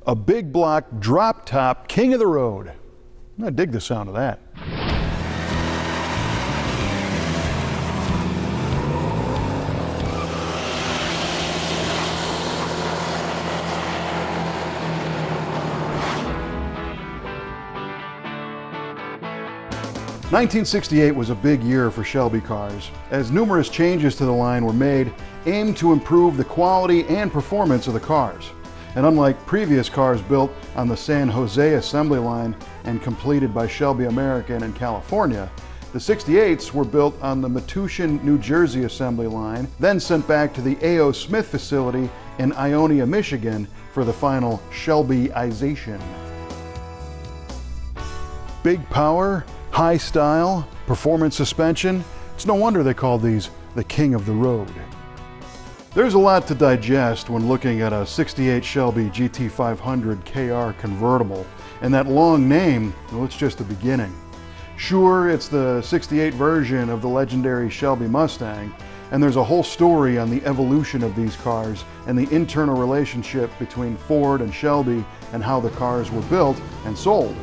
A big block drop top king of the road. I dig the sound of that. (1968) was a big year for Shelby cars, as numerous changes to the line were made aimed to improve the quality and performance of the cars. And unlike previous cars built on the San Jose assembly line and completed by Shelby American in California, the 68s were built on the Metuchan, New Jersey assembly line, then sent back to the A.O. Smith facility in Iona, Michigan for the final Shelby-I-Zation. Big power, high style, performance suspension. It's no wonder they call these the king of the road. There's a lot to digest when looking at a 68 Shelby GT500 KR convertible, and that long name, well, it's just the beginning. Sure, it's the 68 version of the legendary Shelby Mustang, and there's a whole story on the evolution of these cars and the internal relationship between Ford and Shelby and how the cars were built and sold.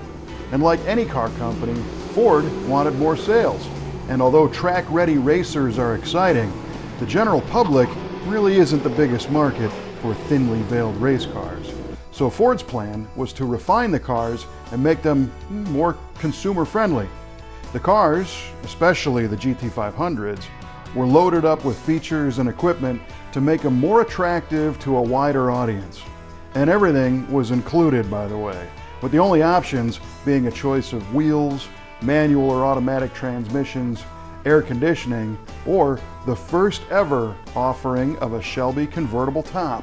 And like any car company, Ford wanted more sales. And although track-ready racers are exciting, the general public really isn't the biggest market for thinly veiled race cars. So Ford's plan was to refine the cars and make them more consumer-friendly. The cars, especially the GT500s, were loaded up with features and equipment to make them more attractive to a wider audience. And everything was included, by the way, with the only options being a choice of wheels, manual or automatic transmissions, air conditioning, or the first ever offering of a Shelby convertible top.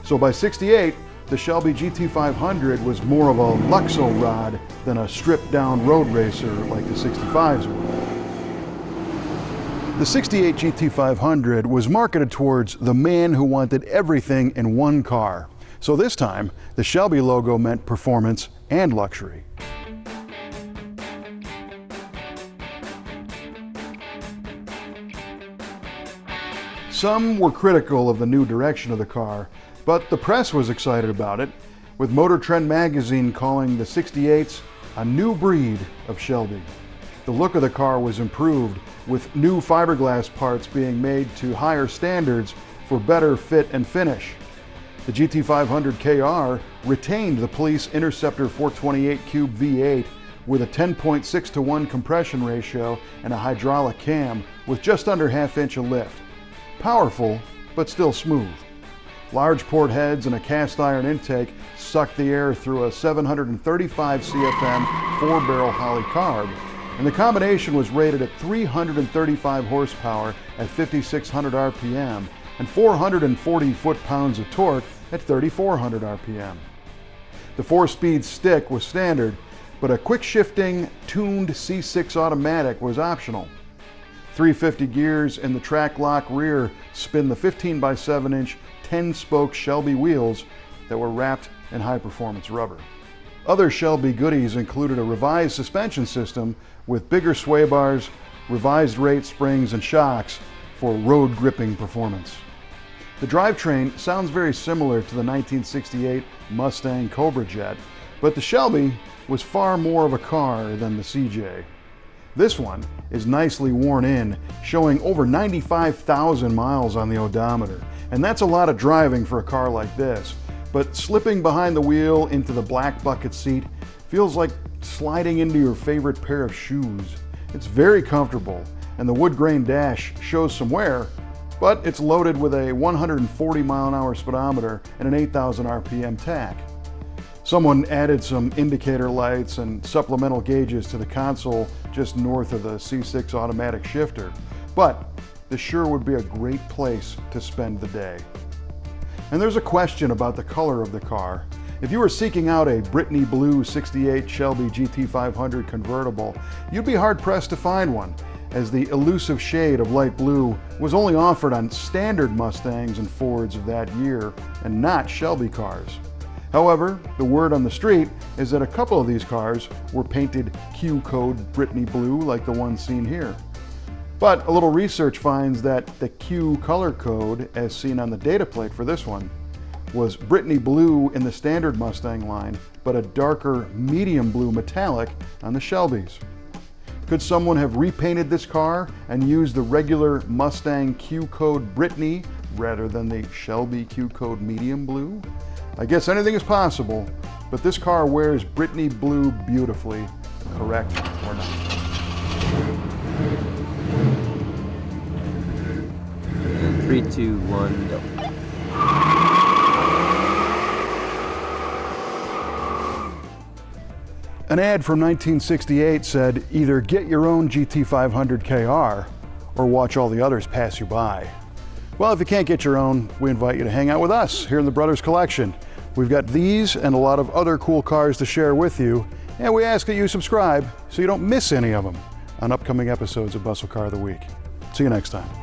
So by 68, the Shelby GT500 was more of a Luxo rod than a stripped down road racer like the 65s were. The 68 GT500 was marketed towards the man who wanted everything in one car. So this time, the Shelby logo meant performance and luxury. Some were critical of the new direction of the car, but the press was excited about it, with Motor Trend magazine calling the 68s a new breed of Shelby. The look of the car was improved, with new fiberglass parts being made to higher standards for better fit and finish. The GT500 KR retained the Police Interceptor 428 Cube V8 with a 10.6:1 compression ratio and a hydraulic cam with just under ½ inch of lift. Powerful, but still smooth. Large port heads and a cast iron intake sucked the air through a 735 CFM 4-barrel Holley carb, and the combination was rated at 335 horsepower at 5,600 RPM and 440 foot-pounds of torque at 3,400 RPM. The 4-speed stick was standard, but a quick-shifting, tuned C6 automatic was optional. 350 gears in the trac-lock rear spin the 15x7-inch 10-spoke Shelby wheels that were wrapped in high-performance rubber. Other Shelby goodies included a revised suspension system with bigger sway bars, revised rate springs and shocks for road gripping performance. The drivetrain sounds very similar to the 1968 Mustang Cobra Jet, but the Shelby was far more of a car than the CJ. This one is nicely worn in, showing over 95,000 miles on the odometer, and that's a lot of driving for a car like this. But slipping behind the wheel into the black bucket seat feels like sliding into your favorite pair of shoes. It's very comfortable, and the wood grain dash shows some wear, but it's loaded with a 140 mile-an-hour speedometer and an 8,000 RPM tach. Someone added some indicator lights and supplemental gauges to the console just north of the C6 automatic shifter, but this sure would be a great place to spend the day. And there's a question about the color of the car. If you were seeking out a Brittany blue 68 Shelby GT500 convertible, you'd be hard-pressed to find one, as the elusive shade of light blue was only offered on standard Mustangs and Fords of that year, and not Shelby cars. However, the word on the street is that a couple of these cars were painted Q code Brittany blue like the one seen here. But a little research finds that the Q color code, as seen on the data plate for this one, was Brittany blue in the standard Mustang line, but a darker medium blue metallic on the Shelbys. Could someone have repainted this car and used the regular Mustang Q code Brittany rather than the Shelby Q code medium blue? I guess anything is possible, but this car wears Brittany blue beautifully, correct or not? 3, 2, 1, go. An ad from 1968 said, either get your own GT500 KR or watch all the others pass you by. Well, if you can't get your own, we invite you to hang out with us here in the Brothers Collection. We've got these and a lot of other cool cars to share with you, and we ask that you subscribe so you don't miss any of them on upcoming episodes of Muscle Car of the Week. See you next time.